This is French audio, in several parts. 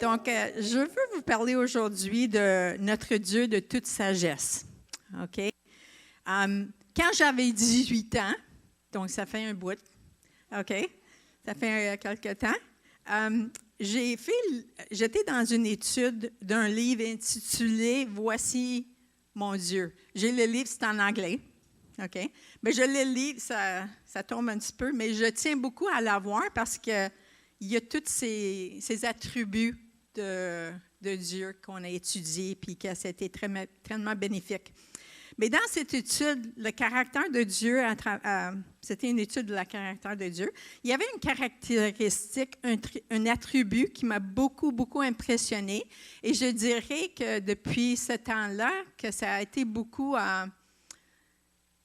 Donc, je veux vous parler aujourd'hui de notre Dieu de toute sagesse. OK? Quand j'avais 18 ans, donc ça fait un bout, OK? Ça fait quelque temps, j'étais dans une étude d'un livre intitulé « Voici mon Dieu ». J'ai le livre, c'est en anglais, OK? Mais je le lis, ça tombe un petit peu, mais je tiens beaucoup à l'avoir parce qu'il y a tous ces attributs de Dieu qu'on a étudiés et que c'était tellement bénéfique. Mais dans cette étude, le caractère de Dieu, c'était une étude de la caractère de Dieu, il y avait une caractéristique, un attribut qui m'a beaucoup, beaucoup impressionné. Et je dirais que depuis ce temps-là, que ça a été beaucoup,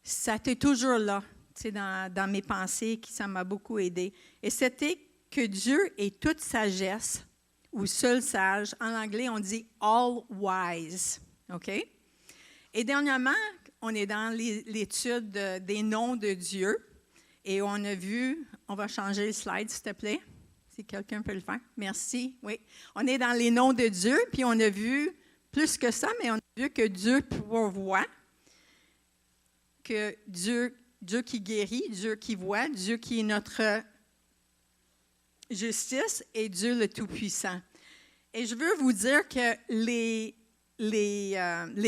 ça a été toujours là, tu sais, dans mes pensées, que ça m'a beaucoup aidé. Et c'était que Dieu est toute sagesse, ou seul sage. En anglais, on dit « all wise ». OK? Et dernièrement, on est dans l'étude des noms de Dieu et on a vu, on va changer le slide s'il te plaît, si quelqu'un peut le faire. Merci, oui. On est dans les noms de Dieu, puis on a vu plus que ça, mais on a vu que Dieu pourvoit, que Dieu qui guérit, Dieu qui voit, Dieu qui est notre justice et Dieu le Tout-Puissant. Et je veux vous dire que les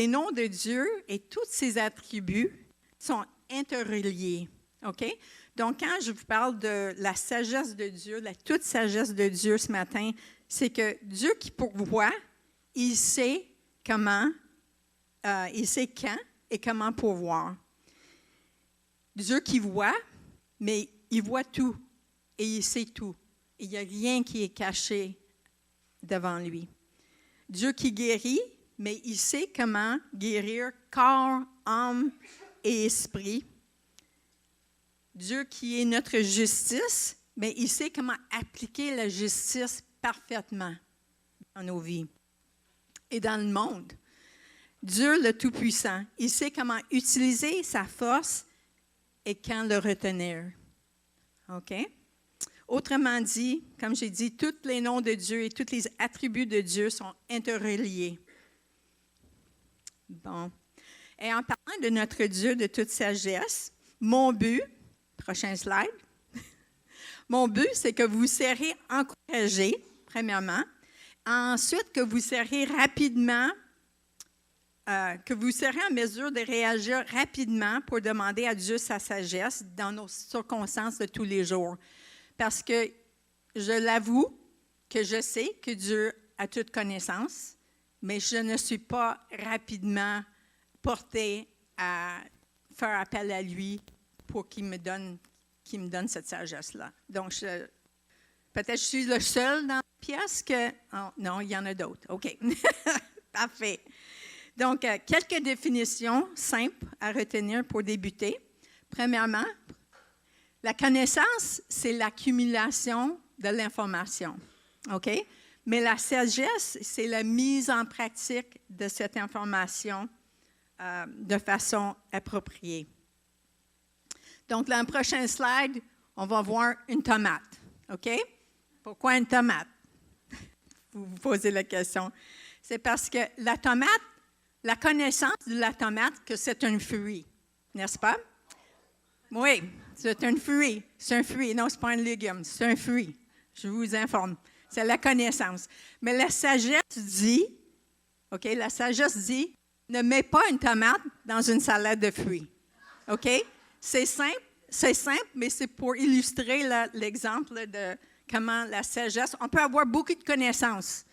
noms de Dieu et tous ses attributs sont interreliés. OK? Donc, quand je vous parle de la sagesse de Dieu, la toute sagesse de Dieu ce matin, c'est que Dieu qui pourvoit, il sait comment, il sait quand et comment pourvoir. Dieu qui voit, mais il voit tout et il sait tout. Il n'y a rien qui est caché devant lui. Dieu qui guérit, mais il sait comment guérir corps, âme et esprit. Dieu qui est notre justice, mais il sait comment appliquer la justice parfaitement dans nos vies et dans le monde. Dieu le Tout-Puissant, il sait comment utiliser sa force et quand le retenir. OK? Autrement dit, comme j'ai dit, tous les noms de Dieu et tous les attributs de Dieu sont interreliés. Bon. Et en parlant de notre Dieu de toute sagesse, mon but, prochain slide, mon but, c'est que vous serez encouragés, premièrement. Ensuite, que vous serez en mesure de réagir rapidement pour demander à Dieu sa sagesse dans nos circonstances de tous les jours. Parce que je l'avoue que je sais que Dieu a toute connaissance, mais je ne suis pas rapidement portée à faire appel à lui pour qu'il me donne cette sagesse-là. Donc, peut-être je suis le seul dans la pièce que... Oh, non, il y en a d'autres. OK. Parfait. Donc, quelques définitions simples à retenir pour débuter. Premièrement, la connaissance, c'est l'accumulation de l'information. OK? Mais la sagesse, c'est la mise en pratique de cette information de façon appropriée. Donc, dans le prochain slide, on va voir une tomate. OK? Pourquoi une tomate? Vous vous posez la question. C'est parce que la tomate, la connaissance de la tomate, que c'est un fruit, n'est-ce pas? Oui, c'est un fruit. C'est un fruit. Non, ce n'est pas un légume, c'est un fruit. Je vous informe. C'est la connaissance. Mais la sagesse dit, OK, la sagesse dit, ne mets pas une tomate dans une salade de fruits. OK? C'est simple, mais c'est pour illustrer l'exemple de comment la sagesse, on peut avoir beaucoup de connaissances,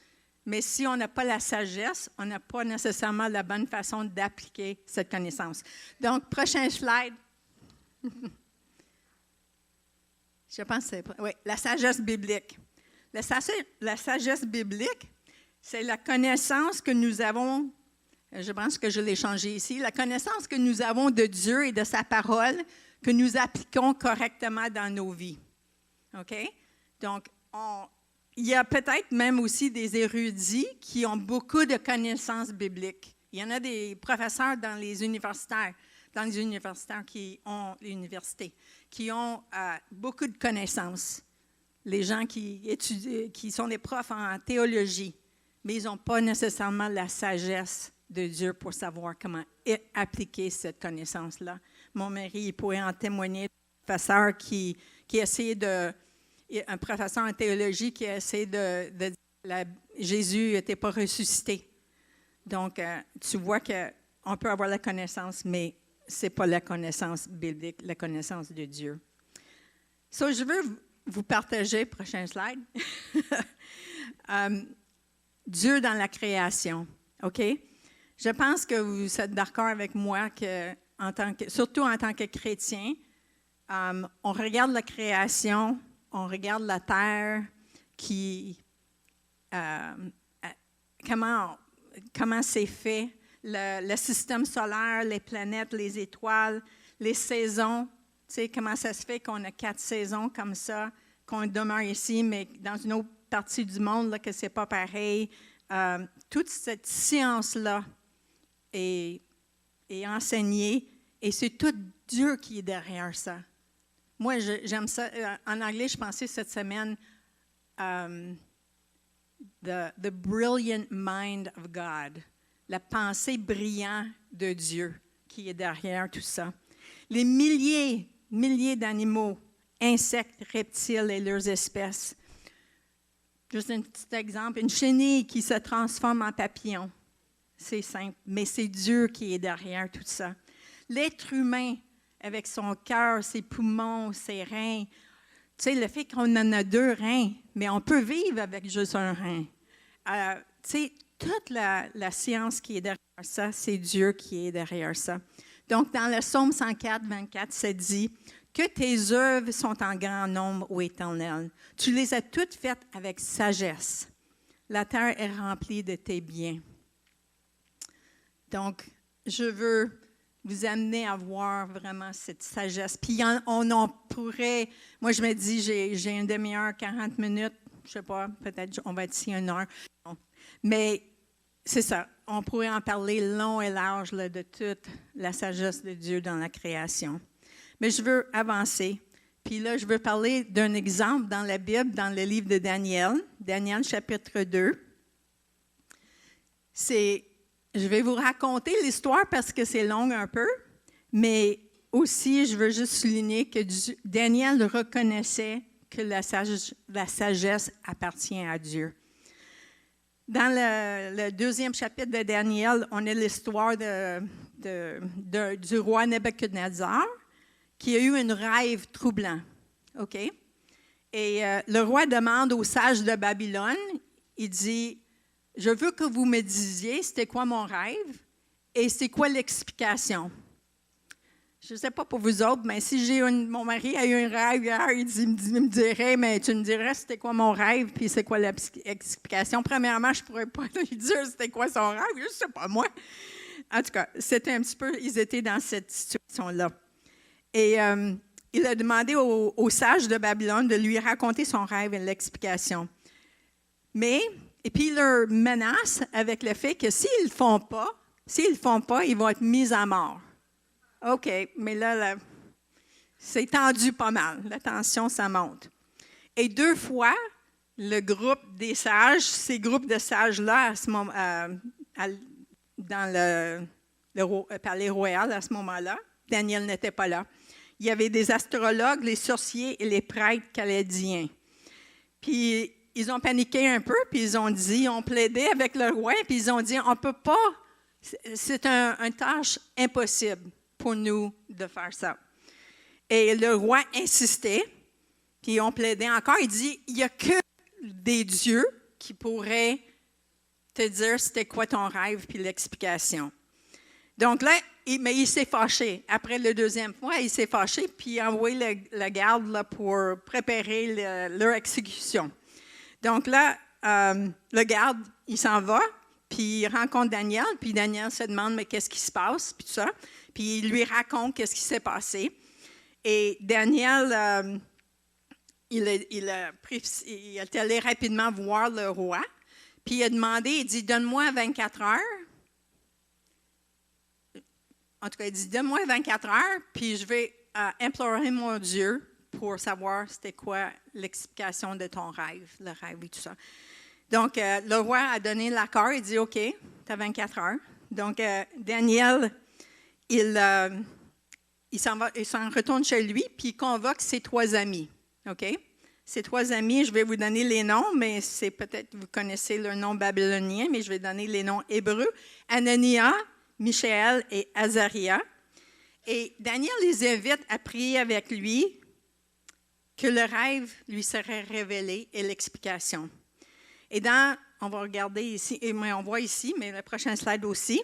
mais si on n'a pas la sagesse, on n'a pas nécessairement la bonne façon d'appliquer cette connaissance. Donc, prochain slide. Je pense que c'est... Oui, la sagesse biblique. La sagesse biblique, c'est la connaissance que nous avons, je pense que je l'ai changé ici, la connaissance que nous avons de Dieu et de sa parole que nous appliquons correctement dans nos vies. OK? Donc, il y a peut-être même aussi des érudits qui ont beaucoup de connaissances bibliques. Il y en a des professeurs dans les universités qui ont beaucoup de connaissances. les gens qui étudient, qui sont des profs en théologie, mais ils n'ont pas nécessairement la sagesse de Dieu pour savoir comment appliquer cette connaissance-là. Mon mari, il pourrait en témoigner, un professeur qui essayait un professeur en théologie qui a essayé de dire que Jésus n'était pas ressuscité. Donc, tu vois qu'on peut avoir la connaissance, mais ce n'est pas la connaissance biblique, la connaissance de Dieu. So, je veux vous partager, prochain slide, Dieu dans la création, OK? Je pense que vous êtes d'accord avec moi que, surtout en tant que chrétien, on regarde la création, on regarde la terre comment c'est fait, le système solaire, les planètes, les étoiles, les saisons. Tu sais, comment ça se fait qu'on a 4 saisons comme ça, qu'on demeure ici, mais dans une autre partie du monde, là, que ce n'est pas pareil. Toute cette science-là est enseignée et c'est tout Dieu qui est derrière ça. Moi, j'aime ça. En anglais, je pensais cette semaine the brilliant mind of God, la pensée brillante de Dieu qui est derrière tout ça. Les milliers d'animaux, insectes, reptiles et leurs espèces. Juste un petit exemple, une chenille qui se transforme en papillon. C'est simple, mais c'est Dieu qui est derrière tout ça. L'être humain, avec son cœur, ses poumons, ses reins. Tu sais, le fait qu'on en a 2 reins, mais on peut vivre avec juste un rein. Tu sais, toute la science qui est derrière ça, c'est Dieu qui est derrière ça. Donc, dans le Psaume 104, 24, ça dit « Que tes œuvres sont en grand nombre, ô Éternel. Tu les as toutes faites avec sagesse. La terre est remplie de tes biens. » Donc, je veux vous amener à voir vraiment cette sagesse. Puis, on en pourrait, moi je me dis, j'ai une demi-heure, 40 minutes, je ne sais pas, peut-être on va être ici 1 heure. Mais c'est ça, on pourrait en parler long et large là, de toute la sagesse de Dieu dans la création. Mais je veux avancer. Puis là, je veux parler d'un exemple dans la Bible, dans le livre de Daniel, Daniel chapitre 2. Je vais vous raconter l'histoire parce que c'est long un peu, mais aussi, je veux juste souligner que Daniel reconnaissait que la sagesse appartient à Dieu. Dans le 2e chapitre de Daniel, on a l'histoire du roi Nebuchadnezzar qui a eu un rêve troublant. OK? Et le roi demande aux sages de Babylone, il dit, « Je veux que vous me disiez c'était quoi mon rêve et c'est quoi l'explication. » Je ne sais pas pour vous autres, mais si mon mari a eu un rêve hier, il me dirait, mais tu me dirais c'était quoi mon rêve, puis c'est quoi l'explication. Premièrement, je ne pourrais pas lui dire c'était quoi son rêve, je ne sais pas moi. En tout cas, c'était un petit peu, ils étaient dans cette situation-là. Et il a demandé aux sages de Babylone de lui raconter son rêve et l'explication. Et puis il leur menace avec le fait que s'ils ne le font pas, ils vont être mis à mort. OK, mais là, c'est tendu pas mal. La tension, ça monte. Et 2 fois, le groupe des sages, ces groupes de sages-là, à ce moment, dans le palais royal, à ce moment-là, Daniel n'était pas là. Il y avait des astrologues, les sorciers et les prêtres chaldéens. Puis, ils ont paniqué un peu, puis ils ont plaidé avec le roi, puis ils ont dit, on ne peut pas, c'est une tâche impossible pour nous de faire ça. Et le roi insistait, puis ils ont plaidé encore. Il dit, il n'y a que des dieux qui pourraient te dire c'était quoi ton rêve puis l'explication. Donc là, mais il s'est fâché. Après le 2e fois, il s'est fâché, puis il a envoyé la garde là, pour préparer leur exécution. Donc là, le garde, il s'en va, puis il rencontre Daniel, puis Daniel se demande, mais qu'est-ce qui se passe, puis tout ça. Puis il lui raconte qu'est-ce qui s'est passé. Et Daniel, il est allé rapidement voir le roi, puis il a demandé, il dit, donne-moi 24 heures. En tout cas, il dit, donne-moi 24 heures, puis je vais implorer mon Dieu pour savoir c'était quoi l'explication de ton rêve, le rêve et tout ça. Donc, le roi a donné l'accord, il dit, OK, tu as 24 heures. Donc, Daniel, il s'en retourne chez lui, puis il convoque ses 3 amis, OK? Ces 3 amis, je vais vous donner les noms, mais c'est peut-être, vous connaissez leur nom babylonien, mais je vais donner les noms hébreux. Anania, Michaël et Azaria. Et Daniel les invite à prier avec lui que le rêve lui serait révélé et l'explication. Et on va regarder ici, et on voit ici, mais la prochaine slide aussi,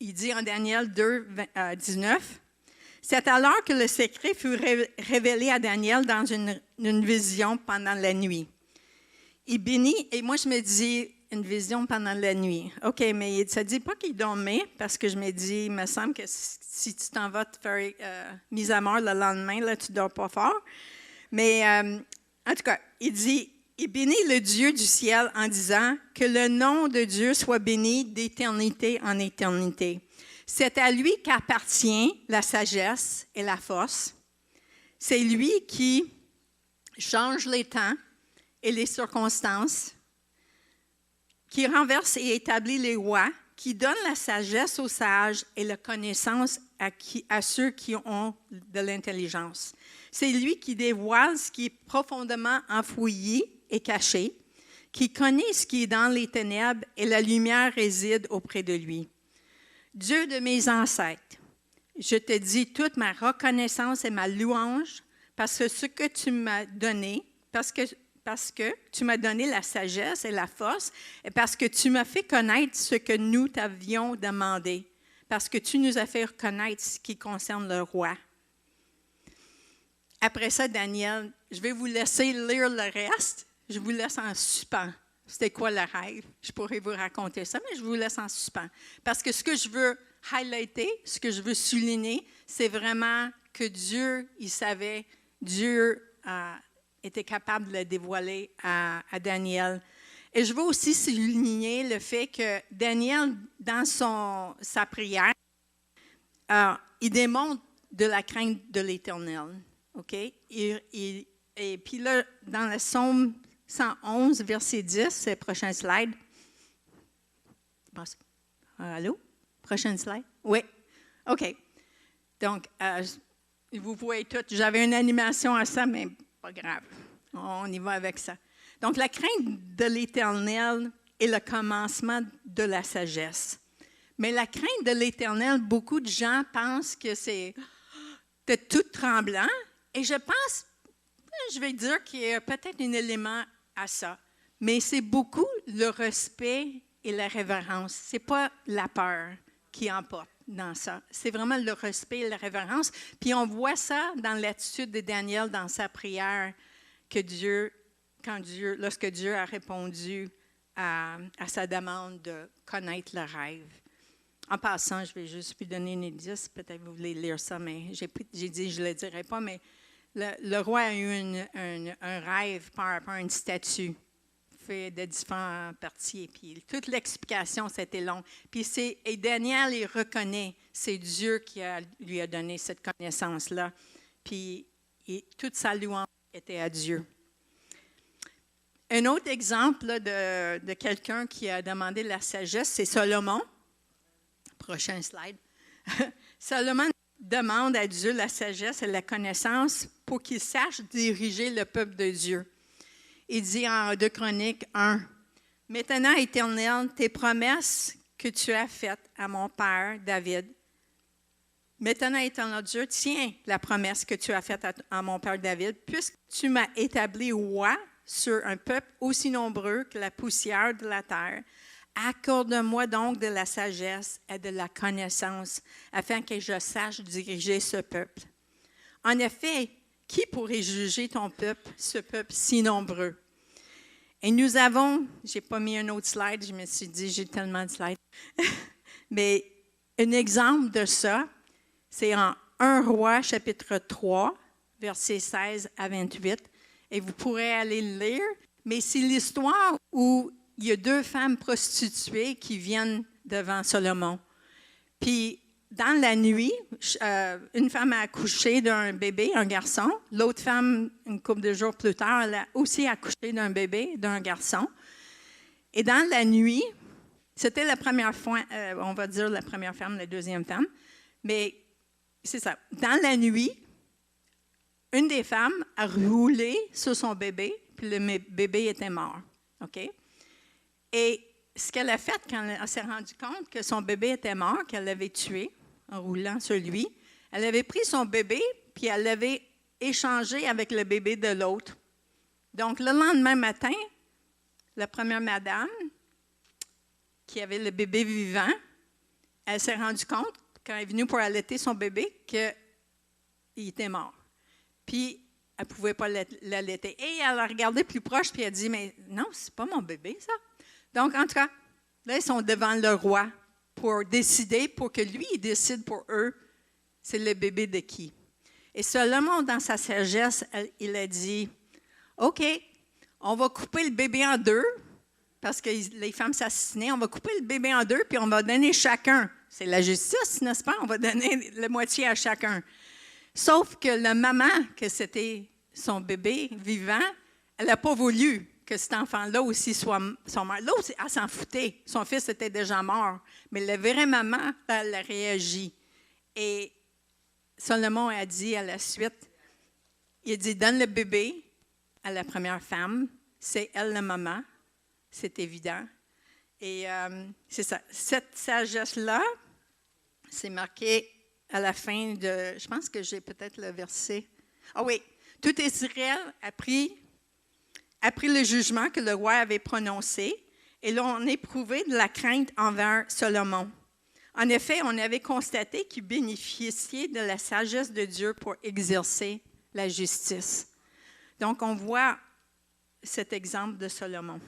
il dit en Daniel 2, 19, « C'est alors que le secret fut révélé à Daniel dans une vision pendant la nuit. Il bénit, et moi je me dis, une vision pendant la nuit. OK, mais ça ne dit pas qu'il dormait, parce que je me dis, il me semble que si tu t'en vas te faire mise à mort le lendemain, là, tu ne dors pas fort. Mais en tout cas, il dit, il bénit le Dieu du ciel en disant que le nom de Dieu soit béni d'éternité en éternité. C'est à lui qu'appartient la sagesse et la force. C'est lui qui change les temps et les circonstances, qui renverse et établit les rois, qui donne la sagesse aux sages et la connaissance à ceux qui ont de l'intelligence. C'est lui qui dévoile ce qui est profondément enfoui et caché, qui connaît ce qui est dans les ténèbres et la lumière réside auprès de lui. Dieu de mes ancêtres, je te dis toute ma reconnaissance et ma louange parce que ce que tu m'as donné, parce que tu m'as donné la sagesse et la force, et parce que tu m'as fait connaître ce que nous t'avions demandé, parce que tu nous as fait connaître ce qui concerne le roi. Après ça, Daniel, je vais vous laisser lire le reste. Je vous laisse en suspens. C'était quoi le rêve? Je pourrais vous raconter ça, mais je vous laisse en suspens. Parce que ce que je veux highlighter, ce que je veux souligner, c'est vraiment que Dieu, il savait, Dieu était capable de le dévoiler à Daniel. Et je veux aussi souligner le fait que Daniel, dans sa prière, il démontre de la crainte de l'Éternel. OK? Et puis là, dans le psaume 111, verset 10, c'est le prochain slide. Allô? Prochaine slide? Oui. OK. Donc, vous voyez tout. J'avais une animation à ça, mais pas grave. On y va avec ça. Donc, la crainte de l'Éternel est le commencement de la sagesse. Mais la crainte de l'Éternel, beaucoup de gens pensent que c'est de tout tremblant. Et je pense, je vais dire qu'il y a peut-être un élément à ça. Mais c'est beaucoup le respect et la révérence. Ce n'est pas la peur qui emporte dans ça. C'est vraiment le respect et la révérence. Puis on voit ça dans l'attitude de Daniel dans sa prière, que lorsque Dieu a répondu à sa demande de connaître le rêve. En passant, je vais juste lui donner une indice. Peut-être que vous voulez lire ça, mais j'ai dit je ne le dirai pas, mais le roi a eu un rêve par rapport à une statue fait de différentes parties. Puis toute l'explication, c'était long. Puis et Daniel, il reconnaît, c'est Dieu qui lui a donné cette connaissance-là. Puis toute sa louange était à Dieu. Un autre exemple là, de quelqu'un qui a demandé la sagesse, c'est Salomon. Prochain slide. Salomon demande à Dieu la sagesse et la connaissance pour qu'il sache diriger le peuple de Dieu. Il dit en 2 Chroniques 1, « Maintenant, Éternel, tes promesses que tu as faites à mon père David, maintenant, Éternel Dieu, tiens la promesse que tu as faite à mon père David, puisque tu m'as établi roi sur un peuple aussi nombreux que la poussière de la terre. Accorde-moi donc de la sagesse et de la connaissance, afin que je sache diriger ce peuple. En effet, qui pourrait juger ton peuple, ce peuple si nombreux? » Et nous avons, je n'ai pas mis un autre slide, je me suis dit, j'ai tellement de slides, mais un exemple de ça, c'est en 1 Roi, chapitre 3, versets 16 à 28, et vous pourrez aller le lire, mais c'est l'histoire où il y a 2 femmes prostituées qui viennent devant Salomon. Puis dans la nuit, une femme a accouché d'un bébé, un garçon. L'autre femme, une couple de jours plus tard, elle a aussi accouché d'un bébé, d'un garçon. Et dans la nuit, c'était la première fois, on va dire la première femme, la deuxième femme, mais c'est ça. Dans la nuit, une des femmes a roulé sur son bébé, puis le bébé était mort. OK? Et ce qu'elle a fait quand elle s'est rendue compte que son bébé était mort, qu'elle l'avait tué en roulant sur lui, elle avait pris son bébé, puis elle l'avait échangé avec le bébé de l'autre. Donc, le lendemain matin, la première madame, qui avait le bébé vivant, elle s'est rendue compte, quand elle est venue pour allaiter son bébé, qu'il était mort. Puis, elle ne pouvait pas l'allaiter. Et elle a regardé plus proche, puis elle a dit, mais non, c'est pas mon bébé, ça. Donc, en tout cas, là, ils sont devant le roi pour décider, pour que lui, il décide pour eux, c'est le bébé de qui. Et Salomon, dans sa sagesse, il a dit, OK, on va couper le bébé en deux, parce que les femmes s'assassinaient, on va couper le bébé en deux, puis on va donner chacun. C'est la justice, n'est-ce pas? On va donner la moitié à chacun. Sauf que la maman, que c'était son bébé vivant, elle n'a pas voulu que cet enfant-là aussi soit mort. L'autre, elle s'en foutait. Son fils était déjà mort. Mais la vraie maman, elle a réagi. Et Salomon a dit à la suite, il a dit, donne le bébé à la première femme. C'est elle la maman. C'est évident. Et c'est ça. Cette sagesse-là, c'est marqué à la fin de... Je pense que j'ai peut-être le verset. Ah oui. Tout Israël a pris le jugement que le roi avait prononcé, et l'on éprouvait de la crainte envers Salomon. En effet, on avait constaté qu'il bénéficiait de la sagesse de Dieu pour exercer la justice. Donc, on voit cet exemple de Salomon.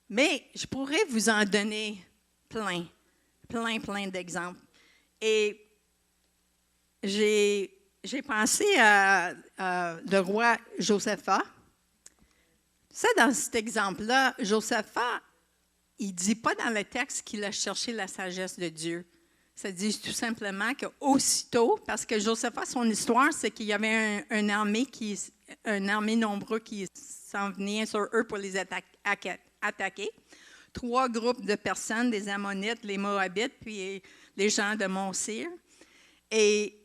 Mais je pourrais vous en donner plein d'exemples. Et j'ai pensé à le roi Josaphat. Ça, dans cet exemple-là, Josaphat, il ne dit pas dans le texte qu'il a cherché la sagesse de Dieu. Ça dit tout simplement qu'aussitôt, parce que Josaphat, son histoire, c'est qu'il y avait une armée nombreuse qui s'en venait sur eux pour les attaquer. 3 groupes de personnes, des Ammonites, les Moabites, puis les gens de Mont-Sir. Et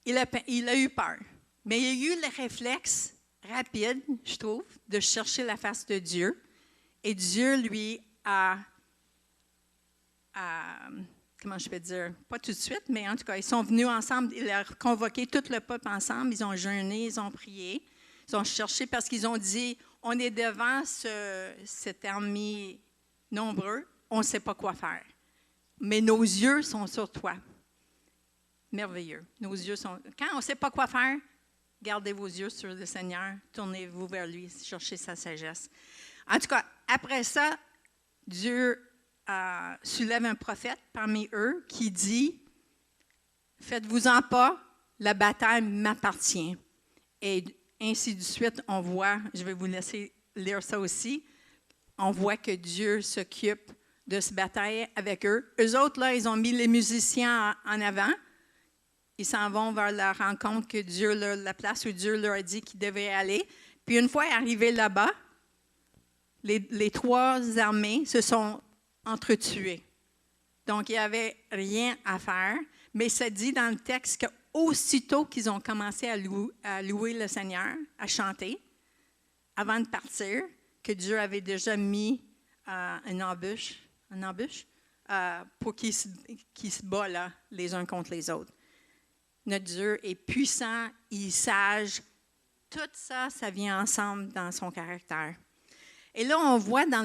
il a eu peur. Mais il a eu le réflexe rapide, je trouve, de chercher la face de Dieu. Et Dieu lui a comment je peux dire, pas tout de suite, mais en tout cas, ils sont venus ensemble. Il a convoqué tout le peuple ensemble. Ils ont jeûné, ils ont prié. Ils ont cherché parce qu'ils ont dit, on est devant cette armée nombreuse, on ne sait pas quoi faire. Mais nos yeux sont sur toi. Merveilleux. Nos yeux sont... Quand on ne sait pas quoi faire, gardez vos yeux sur le Seigneur, tournez-vous vers lui, cherchez sa sagesse. En tout cas, après ça, Dieu soulève un prophète parmi eux qui dit, « Faites-vous-en pas, la bataille m'appartient. » Et ainsi de suite, on voit, je vais vous laisser lire ça aussi, on voit que Dieu s'occupe de se batailler avec eux. Eux autres, là, ils ont mis les musiciens en avant. Ils s'en vont vers la rencontre que Dieu la place où Dieu leur a dit qu'ils devaient aller. Puis une fois arrivés là-bas, les 3 armées se sont entretuées. Donc, il n'y avait rien à faire. Mais ça dit dans le texte qu'aussitôt qu'ils ont commencé à louer le Seigneur, à chanter, avant de partir, que Dieu avait déjà mis une embûche pour qu'ils se battent là, les uns contre les autres. Notre Dieu est puissant, il est sage. Tout ça, ça vient ensemble dans son caractère. Et là, on voit dans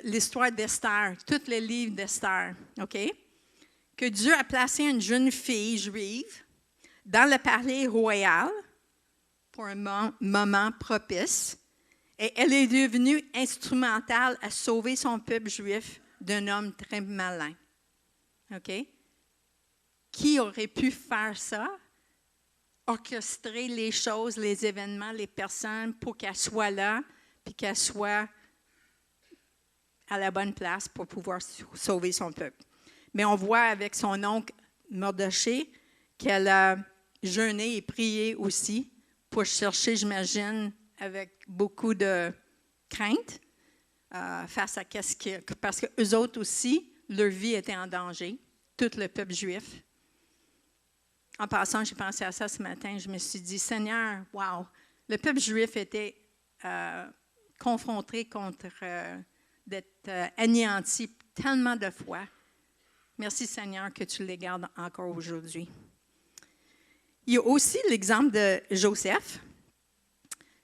l'histoire d'Esther, tous les livres d'Esther, OK, que Dieu a placé une jeune fille juive dans le palais royal pour un moment propice. Et elle est devenue instrumentale à sauver son peuple juif d'un homme très malin. OK? Qui aurait pu faire ça? Orchestrer les choses, les événements, les personnes pour qu'elles soient là, puis qu'elles soient à la bonne place pour pouvoir sauver son peuple. Mais on voit avec son oncle Mardochée qu'elle a jeûné et prié aussi pour chercher, j'imagine, avec beaucoup de crainte face à qu'est-ce que... Parce qu'eux autres aussi, leur vie était en danger, tout le peuple juif. En passant, j'ai pensé à ça ce matin, je me suis dit, Seigneur, wow, le peuple juif était confronté contre d'être anéanti tellement de fois. Merci Seigneur que tu les gardes encore aujourd'hui. Il y a aussi l'exemple de Joseph.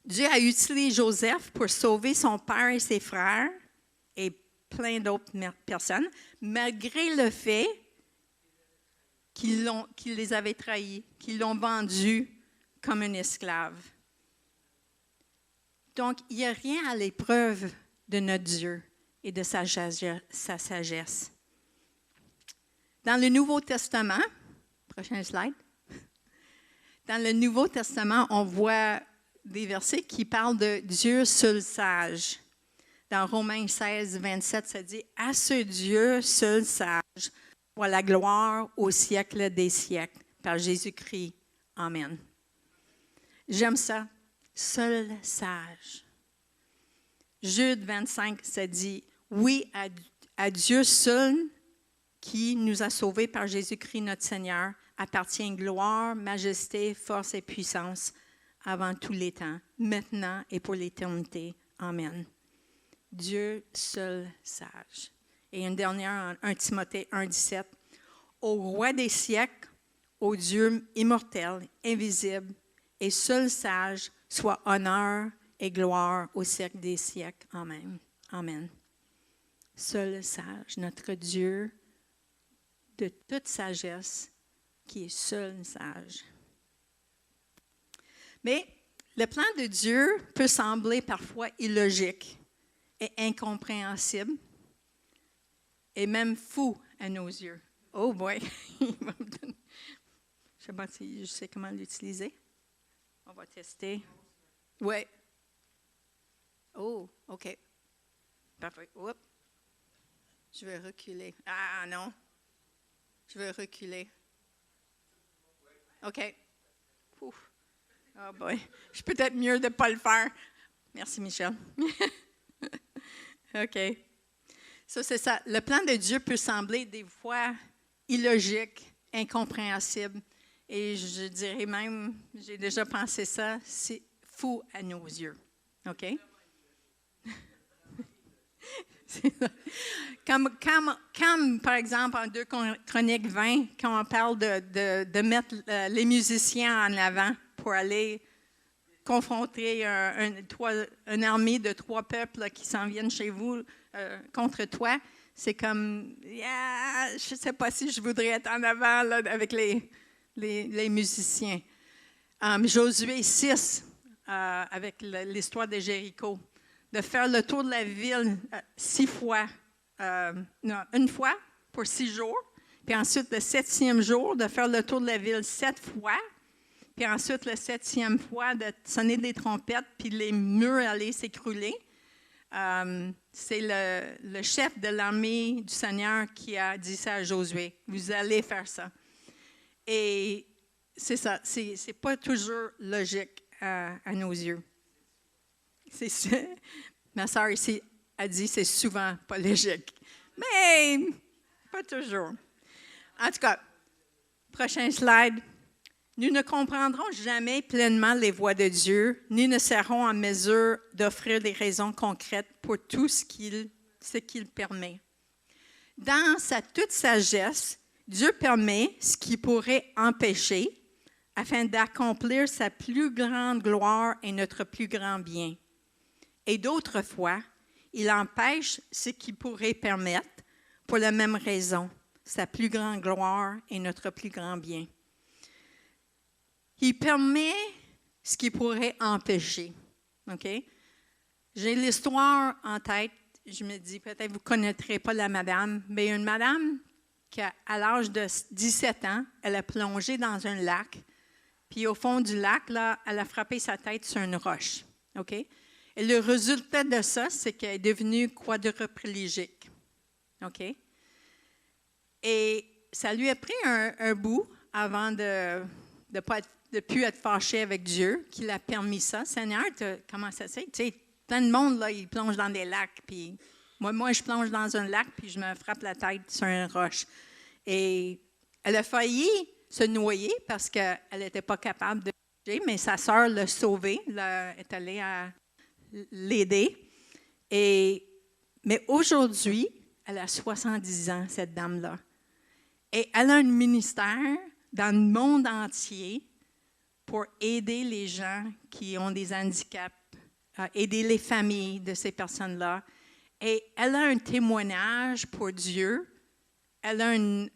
Dieu a utilisé Joseph pour sauver son père et ses frères et plein d'autres personnes, malgré le fait qu'ils les avaient trahis, qu'ils l'ont vendu comme un esclave. Donc, il n'y a rien à l'épreuve de notre Dieu et de sa sagesse. Dans le Nouveau Testament, prochain slide, dans le Nouveau Testament, on voit des versets qui parlent de Dieu seul sage. Dans Romains 16, 27, ça dit « À ce Dieu seul sage, soit la gloire au siècle des siècles, par Jésus-Christ. Amen. » J'aime ça. Seul sage. Jude 25, ça dit « Oui, à Dieu seul, qui nous a sauvés par Jésus-Christ notre Seigneur, appartient gloire, majesté, force et puissance avant tous les temps, maintenant et pour l'éternité. Amen. » Dieu seul sage. Et une dernière, 1 Timothée 1, 17. « Au roi des siècles, au Dieu immortel, invisible et seul sage, soit honneur et gloire au siècle des siècles. Amen. » Amen. Seul sage, notre Dieu de toute sagesse, qui est seul sage. Mais le plan de Dieu peut sembler parfois illogique et incompréhensible et même fou à nos yeux. Oh boy! Je ne sais pas si je sais comment l'utiliser. On va tester. Oui. Oh, OK. Parfait. Oups. Je vais reculer. Ah non. Je vais reculer. OK. Ouf. Oh boy. Je peux peut-être mieux de ne pas le faire. Merci, Michel. OK. Ça, c'est ça. Le plan de Dieu peut sembler des fois illogique, incompréhensible. Et je dirais même, j'ai déjà pensé ça, c'est fou à nos yeux. OK? Comme, par exemple, en 2 Chroniques 20, quand on parle de mettre les musiciens en avant pour aller confronter une armée de 3 peuples qui s'en viennent chez vous contre toi, c'est comme, yeah, je ne sais pas si je voudrais être en avant là, avec les musiciens. Josué 6, avec l'histoire de Jéricho, de faire le tour de la ville 6 fois, une fois pour 6 jours, puis ensuite le 7e jour, de faire le tour de la ville 7 fois, puis ensuite le 7e fois, de sonner des trompettes, puis les murs allaient s'écrouler. C'est le chef de l'armée du Seigneur qui a dit ça à Josué. Vous allez faire ça. Et c'est ça, c'est pas toujours logique à nos yeux. Ma sœur ici a dit c'est souvent pas logique. Mais pas toujours. En tout cas, prochain slide. Nous ne comprendrons jamais pleinement les voies de Dieu, ni ne serons en mesure d'offrir des raisons concrètes pour tout ce qu'il permet. Dans sa toute sagesse, Dieu permet ce qui pourrait empêcher afin d'accomplir sa plus grande gloire et notre plus grand bien. Et d'autres fois, il empêche ce qui pourrait permettre pour la même raison, sa plus grande gloire et notre plus grand bien. Il permet ce qui pourrait empêcher. OK? J'ai l'histoire en tête. Je me dis, peut-être vous ne connaîtrez pas la madame, mais une madame qui, à l'âge de 17 ans, elle a plongé dans un lac. Puis au fond du lac, là, elle a frappé sa tête sur une roche. OK? Et le résultat de ça, c'est qu'elle est devenue quadriplégique. OK? Et ça lui a pris un bout avant de ne plus être fâché avec Dieu, qu'il a permis ça. Seigneur, comment ça se fait? Tu sais, plein de monde, là, ils plongent dans des lacs, puis moi, je plonge dans un lac, puis je me frappe la tête sur une roche. Et elle a failli se noyer parce qu'elle n'était pas capable de nager, mais sa sœur l'a sauvée, est allée l'aider. Mais aujourd'hui, elle a 70 ans, cette dame-là. Et elle a un ministère dans le monde entier pour aider les gens qui ont des handicaps, aider les familles de ces personnes-là. Et elle a un témoignage pour Dieu. Elle a une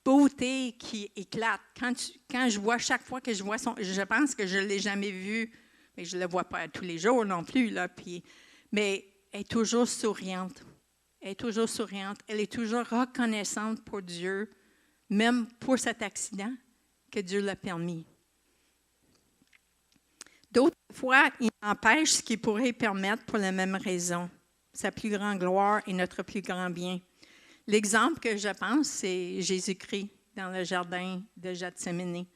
beauté qui éclate. Quand je vois, chaque fois que je vois je pense que je ne l'ai jamais vue, mais je ne le vois pas tous les jours non plus, là, mais elle est toujours souriante. Elle est toujours souriante. Elle est toujours reconnaissante pour Dieu, même pour cet accident que Dieu l'a permis. D'autres fois, il empêche ce qui pourrait permettre pour la même raison, sa plus grande gloire et notre plus grand bien. L'exemple que je pense, c'est Jésus-Christ dans le jardin de Gethsémani.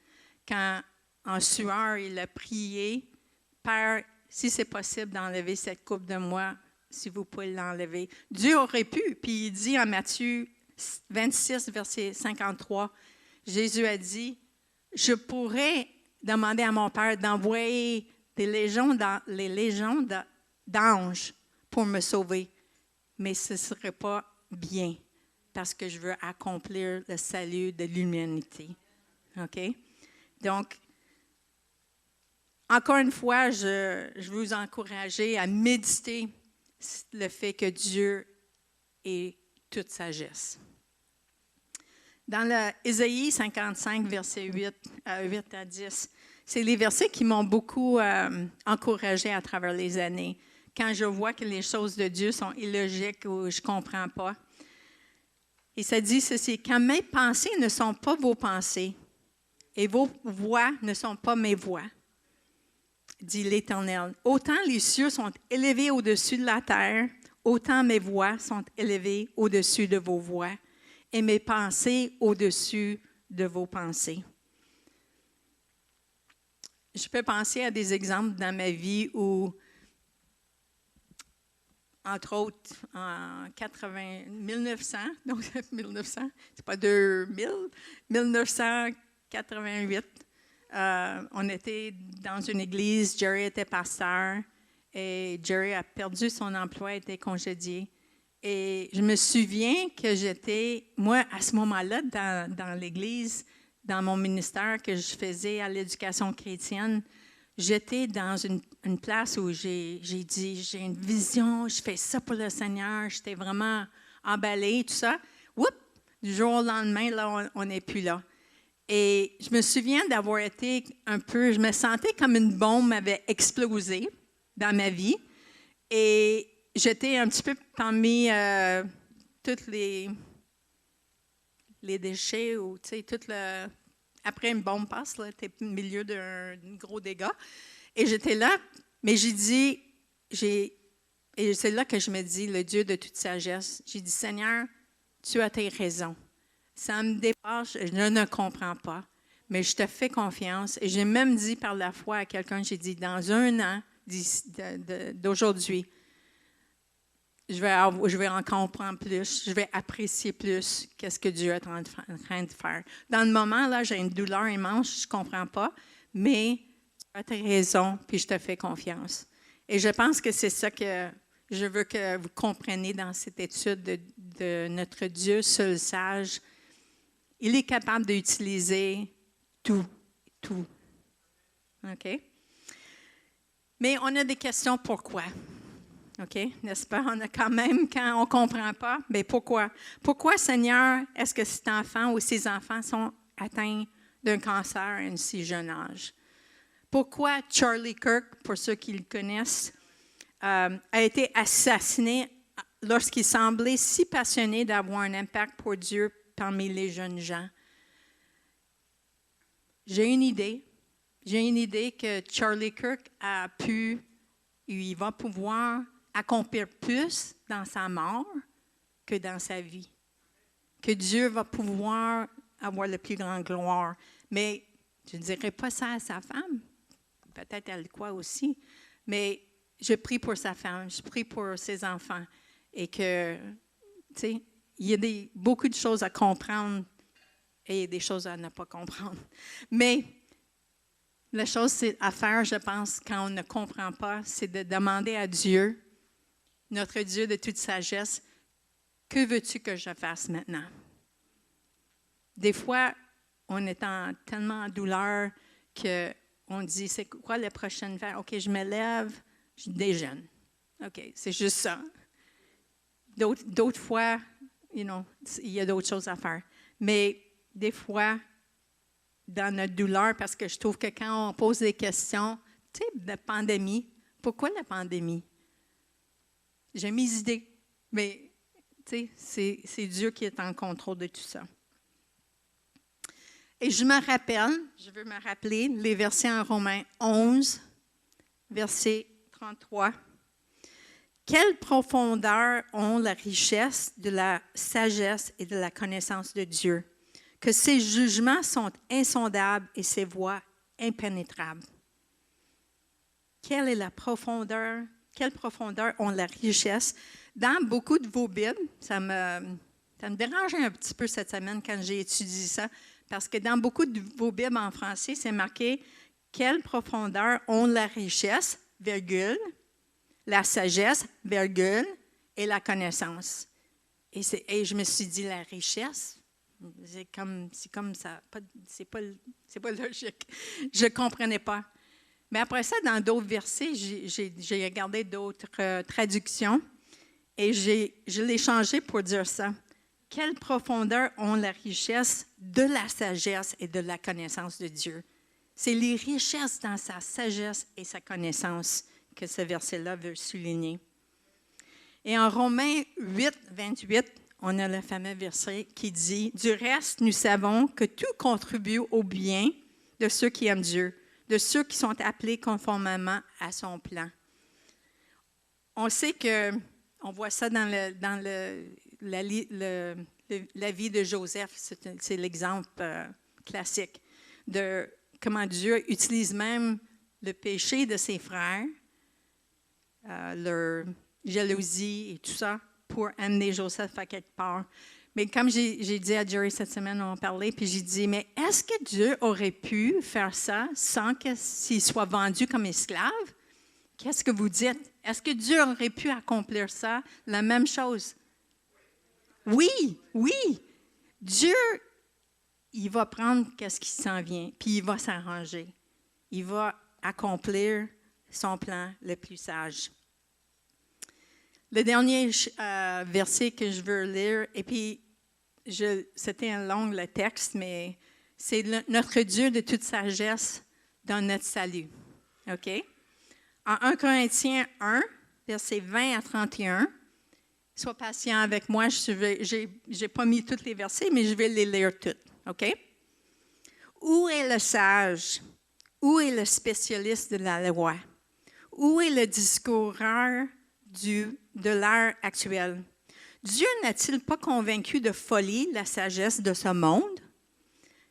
Quand, en sueur, il a prié, « Père, si c'est possible d'enlever cette coupe de moi, si vous pouvez l'enlever. » Dieu aurait pu, puis il dit en Matthieu 26, verset 53, Jésus a dit, « Je pourrais demander à mon Père d'envoyer les légions d'anges pour me sauver, mais ce ne serait pas bien. » Parce que je veux accomplir le salut de l'humanité. OK? Donc, encore une fois, je veux vous encourager à méditer le fait que Dieu est toute sagesse. Dans Ésaïe 55, versets 8 à 10, c'est les versets qui m'ont beaucoup encouragée à travers les années. Quand je vois que les choses de Dieu sont illogiques ou je ne comprends pas. Et ça dit ceci, « Quand mes pensées ne sont pas vos pensées, et vos voix ne sont pas mes voix, dit l'Éternel. Autant les cieux sont élevés au-dessus de la terre, autant mes voix sont élevées au-dessus de vos voix, et mes pensées au-dessus de vos pensées. » Je peux penser à des exemples dans ma vie où entre autres, en 1900, donc 1900, c'est pas 2000, 1988, on était dans une église, Jerry était pasteur, et Jerry a perdu son emploi, était congédié. Et je me souviens que j'étais, moi, à ce moment-là, dans l'église, dans mon ministère que je faisais à l'éducation chrétienne, j'étais dans une place où j'ai dit, j'ai une vision, je fais ça pour le Seigneur, j'étais vraiment emballée, tout ça. Oups, du jour au lendemain, là, on n'est plus là. Et je me souviens d'avoir été je me sentais comme une bombe avait explosé dans ma vie. Et j'étais un petit peu parmi tous les déchets, ou tu sais, après une bombe passe, tu es au milieu d'un gros dégât. Et j'étais là, mais j'ai dit, et c'est là que je me dis, le Dieu de toute sagesse, j'ai dit, Seigneur, tu as tes raisons. Ça me dépasse, je ne comprends pas, mais je te fais confiance. Et j'ai même dit par la foi à quelqu'un, j'ai dit, dans un an d'aujourd'hui, je vais en comprendre plus, je vais apprécier plus qu'est-ce que Dieu est en train de faire. Dans le moment, là, j'ai une douleur immense, je ne comprends pas, mais tu as tes raisons, puis je te fais confiance. Et je pense que c'est ça que je veux que vous compreniez dans cette étude de notre Dieu seul sage. Il est capable d'utiliser tout. OK? Mais on a des questions pourquoi. OK? N'est-ce pas? On a quand même, quand on ne comprend pas, bien pourquoi? Pourquoi, Seigneur, est-ce que cet enfant ou ces enfants sont atteints d'un cancer à un si jeune âge? Pourquoi Charlie Kirk, pour ceux qui le connaissent, a été assassiné lorsqu'il semblait si passionné d'avoir un impact pour Dieu parmi les jeunes gens? J'ai une idée que Charlie Kirk il va pouvoir accomplir plus dans sa mort que dans sa vie. que Dieu va pouvoir avoir le plus grand gloire. Mais je ne dirais pas ça à sa femme. Peut-être elle croit aussi. Mais je prie pour sa femme, je prie pour ses enfants. Et que, tu sais, il y a beaucoup de choses à comprendre et des choses à ne pas comprendre. Mais la chose à faire, je pense, quand on ne comprend pas, c'est de demander à Dieu, notre Dieu de toute sagesse, que veux-tu que je fasse maintenant? Des fois, on est tellement en douleur qu'on dit, c'est quoi la prochaine faire? OK, je me lève, je déjeune. OK, c'est juste ça. D'autres fois, il y a d'autres choses à faire. Mais des fois, dans notre douleur, parce que je trouve que quand on pose des questions, tu sais, de pandémie, pourquoi la pandémie? J'ai mes idées, mais tu sais, c'est Dieu qui est en contrôle de tout ça. Et je veux me rappeler les versets en Romains 11, verset 33. Quelle profondeur ont la richesse de la sagesse et de la connaissance de Dieu, que ses jugements sont insondables et ses voies impénétrables. Quelle est la profondeur? Quelle profondeur ont la richesse? Dans beaucoup de vos Bibles, ça me dérangeait un petit peu cette semaine quand j'ai étudié ça, parce que dans beaucoup de vos Bibles en français, c'est marqué « Quelle profondeur ont la richesse, virgule, la sagesse, virgule, et la connaissance. » Et je me suis dit, la richesse, c'est comme ça, c'est pas logique. Je ne comprenais pas. Mais après ça, dans d'autres versets, j'ai regardé d'autres traductions et je l'ai changé pour dire ça. Quelle profondeur ont la richesse de la sagesse et de la connaissance de Dieu? C'est les richesses dans sa sagesse et sa connaissance que ce verset-là veut souligner. Et en Romains 8, 28, on a le fameux verset qui dit « Du reste, nous savons que tout contribue au bien de ceux qui aiment Dieu, de ceux qui sont appelés conformément à son plan. » On sait que, on voit ça dans la vie de Joseph, c'est l'exemple classique de comment Dieu utilise même le péché de ses frères, leur jalousie et tout ça, pour amener Joseph à quelque part. Mais comme j'ai dit à Jerry cette semaine, on parlait, puis j'ai dit, mais est-ce que Dieu aurait pu faire ça sans qu'il soit vendu comme esclave? Qu'est-ce que vous dites? Est-ce que Dieu aurait pu accomplir ça, la même chose? Oui, oui. Dieu, il va prendre ce qui s'en vient, puis il va s'arranger. Il va accomplir son plan le plus sage. Le dernier verset que je veux lire, et puis c'était un long le texte, mais c'est notre Dieu de toute sagesse dans notre salut. OK? En 1 Corinthiens 1, versets 20 à 31, sois patient avec moi, je n'ai pas mis tous les versets, mais je vais les lire tous. OK? Où est le sage? Où est le spécialiste de la loi? Où est le discoureur de l'ère actuelle? Dieu n'a-t-il pas convaincu de folie la sagesse de ce monde?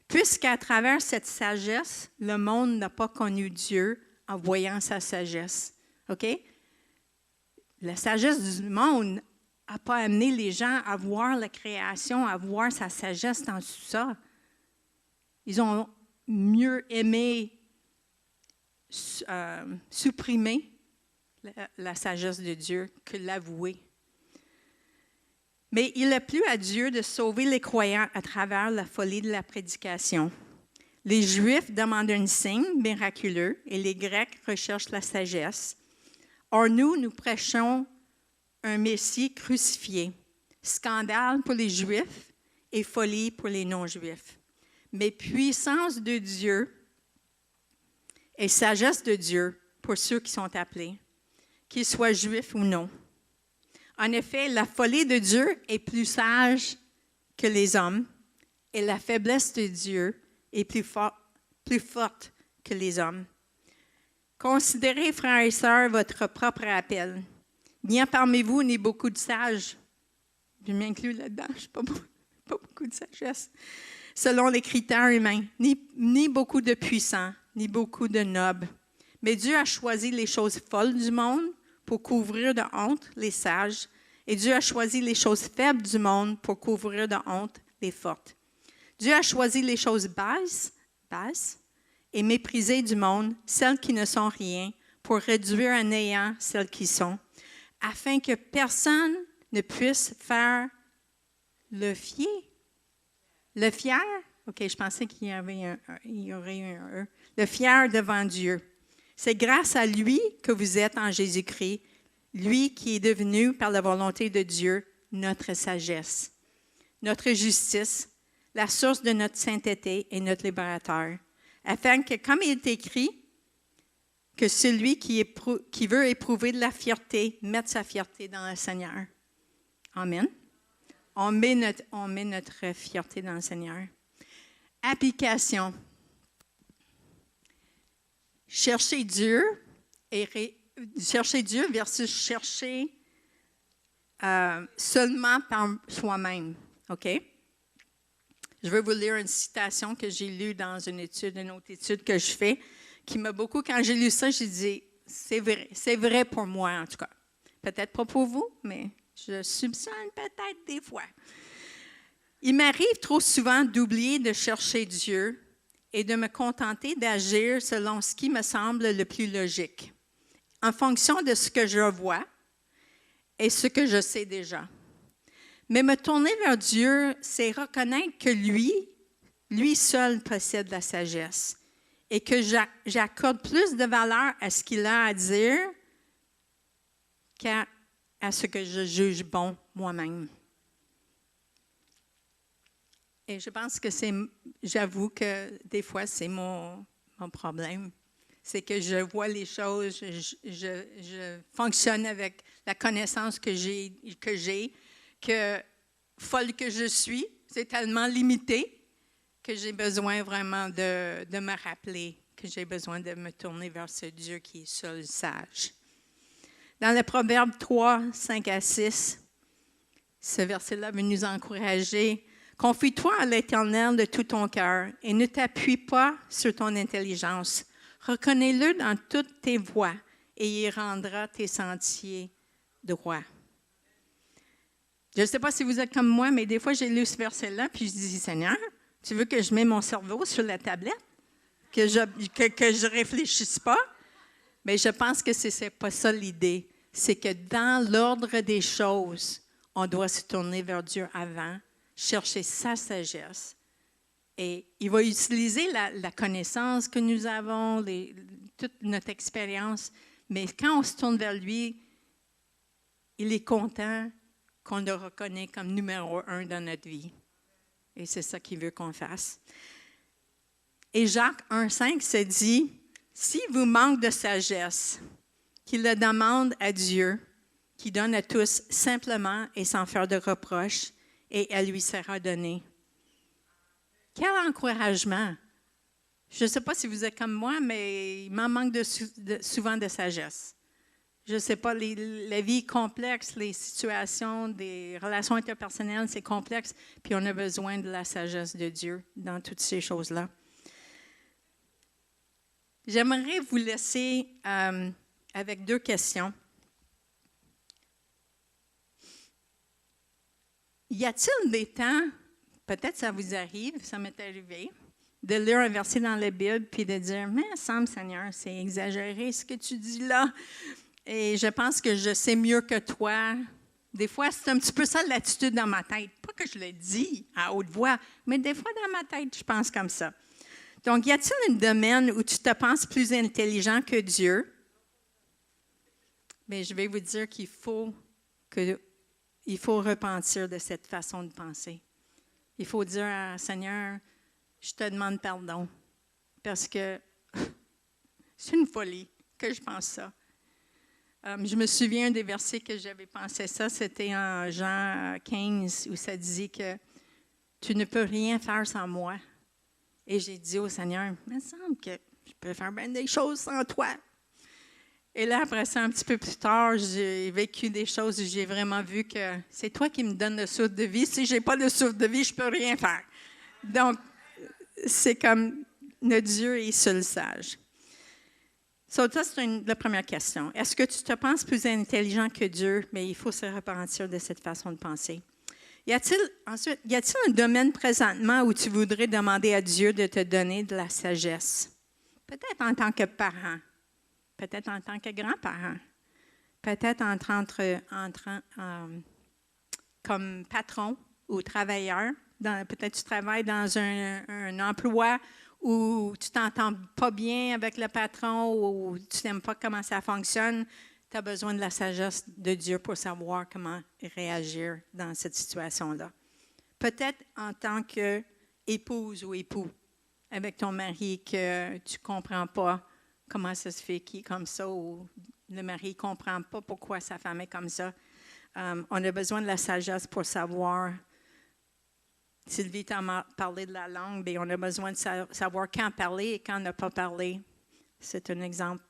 Puisqu'à travers cette sagesse, le monde n'a pas connu Dieu en voyant sa sagesse. OK? La sagesse du monde n'a pas amené les gens à voir la création, à voir sa sagesse dans tout ça. Ils ont mieux aimé supprimer la sagesse de Dieu que l'avouer. Mais il a plu à Dieu de sauver les croyants à travers la folie de la prédication. Les Juifs demandent un signe miraculeux et les Grecs recherchent la sagesse. Or nous prêchons un Messie crucifié, scandale pour les Juifs et folie pour les non-Juifs. Mais puissance de Dieu et sagesse de Dieu pour ceux qui sont appelés, qu'ils soient juifs ou non. En effet, la folie de Dieu est plus sage que les hommes et la faiblesse de Dieu est plus forte que les hommes. Considérez, frères et sœurs, votre propre appel. Il n'y a parmi vous ni beaucoup de sages. Je m'inclus là-dedans, je ne suis pas pas beaucoup de sagesse, selon les critères humains, ni beaucoup de puissants, ni beaucoup de nobles. Mais Dieu a choisi les choses folles du monde pour couvrir de honte les sages, et Dieu a choisi les choses faibles du monde pour couvrir de honte les fortes. Dieu a choisi les choses basses et méprisées du monde, celles qui ne sont rien, pour réduire à néant celles qui sont, afin que personne ne puisse faire le fier. Le fier? OK, je pensais qu'il y aurait eu un E. Le fier devant Dieu. C'est grâce à lui que vous êtes en Jésus-Christ, lui qui est devenu, par la volonté de Dieu, notre sagesse, notre justice, la source de notre sainteté et notre libérateur, afin que, comme il est écrit, que celui qui veut éprouver de la fierté mette sa fierté dans le Seigneur. Amen. On met notre fierté dans le Seigneur. Application. Chercher Dieu versus chercher seulement par soi-même. OK? Je vais vous lire une citation que j'ai lue dans une autre étude que je fais, qui m'a beaucoup, quand j'ai lu ça, j'ai dit, c'est vrai pour moi en tout cas. Peut-être pas pour vous, mais je soupçonne peut-être des fois. Il m'arrive trop souvent d'oublier de chercher Dieu et de me contenter d'agir selon ce qui me semble le plus logique, en fonction de ce que je vois et ce que je sais déjà. Mais me tourner vers Dieu, c'est reconnaître que lui seul possède la sagesse et que j'accorde plus de valeur à ce qu'il a à dire qu'à ce que je juge bon moi-même. Et je pense que j'avoue que des fois, c'est mon problème. C'est que je vois les choses, je fonctionne avec la connaissance que j'ai, que folle que je suis, c'est tellement limité que j'ai besoin vraiment de me rappeler, que j'ai besoin de me tourner vers ce Dieu qui est seul sage. Dans le Proverbe 3, 5 à 6, ce verset-là veut nous encourager. « Confie-toi à l'Éternel de tout ton cœur et ne t'appuie pas sur ton intelligence. Reconnais-le dans toutes tes voies et il rendra tes sentiers droits. » Je ne sais pas si vous êtes comme moi, mais des fois, j'ai lu ce verset-là, puis je dis, « Seigneur, tu veux que je mette mon cerveau sur la tablette? Que je réfléchisse pas? » Mais je pense que ce n'est pas ça l'idée. C'est que dans l'ordre des choses, on doit se tourner vers Dieu avant, chercher sa sagesse. Et il va utiliser la connaissance que nous avons, toute notre expérience. Mais quand on se tourne vers lui, il est content qu'on le reconnaît comme numéro 1 dans notre vie. Et c'est ça qu'il veut qu'on fasse. Et Jacques 1,5 se dit, « S'il vous manque de sagesse, qu'il le demande à Dieu, qui donne à tous simplement et sans faire de reproches, et elle lui sera donnée. » Quel encouragement! Je ne sais pas si vous êtes comme moi, mais il m'en manque souvent de sagesse. Je ne sais pas, la vie est complexe, les situations, des relations interpersonnelles, c'est complexe, puis on a besoin de la sagesse de Dieu dans toutes ces choses-là. J'aimerais vous laisser avec 2 questions. Y a-t-il des temps, peut-être ça vous arrive, ça m'est arrivé, de lire un verset dans la Bible puis de dire « Mais il me semble, Seigneur, c'est exagéré ce que tu dis là. Et je pense que je sais mieux que toi. » Des fois, c'est un petit peu ça l'attitude dans ma tête. Pas que je le dis à haute voix, mais des fois dans ma tête, je pense comme ça. Donc, y a-t-il un domaine où tu te penses plus intelligent que Dieu? Bien, je vais vous dire qu'il faut repentir de cette façon de penser. Il faut dire à Seigneur, je te demande pardon, parce que c'est une folie que je pense ça. Je me souviens des versets que j'avais pensé ça, c'était en Jean 15, où ça disait que tu ne peux rien faire sans moi. Et j'ai dit au Seigneur, il me semble que je peux faire bien des choses sans toi. Et là, après ça, un petit peu plus tard, j'ai vécu des choses où j'ai vraiment vu que c'est toi qui me donnes le souffle de vie. Si je n'ai pas le souffle de vie, je ne peux rien faire. Donc, c'est comme notre Dieu est seul sage. So, ça, c'est la première question. Est-ce que tu te penses plus intelligent que Dieu? Mais il faut se repentir de cette façon de penser. Y a-t-il un domaine présentement où tu voudrais demander à Dieu de te donner de la sagesse? Peut-être en tant que parent. Peut-être en tant que grand-parent, peut-être comme patron ou travailleur. Peut-être tu travailles dans un emploi où tu ne t'entends pas bien avec le patron ou tu n'aimes pas comment ça fonctionne. Tu as besoin de la sagesse de Dieu pour savoir comment réagir dans cette situation-là. Peut-être en tant qu'épouse ou époux avec ton mari que tu ne comprends pas comment ça se fait qu'il est comme ça, ou le mari ne comprend pas pourquoi sa femme est comme ça. On a besoin de la sagesse pour savoir. Sylvie t'a parlé de la langue, bien, on a besoin de savoir quand parler et quand ne pas parler. C'est un exemple